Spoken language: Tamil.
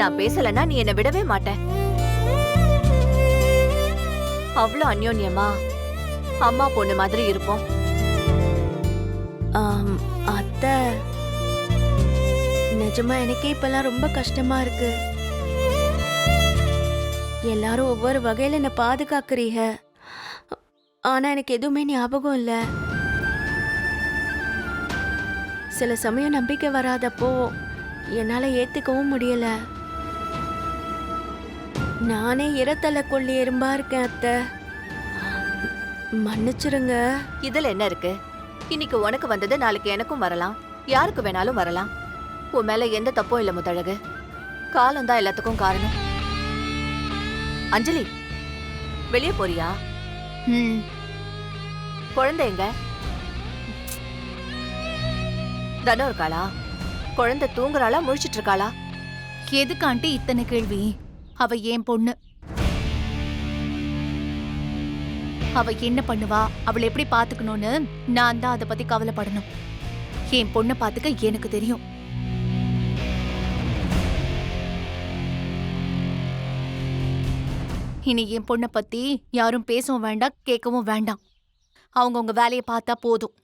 நான் பேசலன்னா நீ என்ன விடவே மாட்ட. அவ்வளவு அந்யோன்யமா அம்மா பொண்ணு மாதிரி இருப்போம். அத்தை, நிஜமா எனக்கே இப்பெல்லாம் ரொம்ப கஷ்டமா இருக்கு. எல்லாரும் ஒவ்வொரு வகையில என்ன பாதுகாக்கிறீங்க. ஆனா எனக்கு எதுவுமே ஞாபகம் இல்ல. சில சமயம் நம்பிக்கை வராதப்போ என்னால ஏத்துக்கவும் முடியல. நானே இரத்தல கொள்ளி எறும்பா இருக்கேன் அத்தை. மன்னிச்சிருங்க. இதுல என்ன இருக்கு? இன்னைக்கு உனக்கு வந்தது நாளைக்கு எனக்கும் வரலாம், யாருக்கு வேணாலும் வரலாம். உன் மேல எந்த தப்பும் இல்ல முத்தழகு. காலம் தான் எல்லாத்துக்கும் காரணம். அஞ்சலி, வெளியே போறியா? குழந்தை எங்க? தனம் இருக்காளா? குழந்தை தூங்குறாளா முழிச்சிட்டு இருக்காளா? எதுக்கு ஆண்டி இத்தனை கேள்வி? அவ ஏன் பொண்ணு. அவ என்ன பண்ணுவா, அவளை எப்படி பாத்துக்கணும்னு நான் தான் அதை பத்தி கவலைப்படணும். என் பொண்ணை பாத்துக்க எனக்கு தெரியும். இனி என் பொண்ணை பத்தி யாரும் பேசவும் வேண்டாம், கேட்கவும் வேண்டாம். அவங்க வேலையை பார்த்தா போதும்.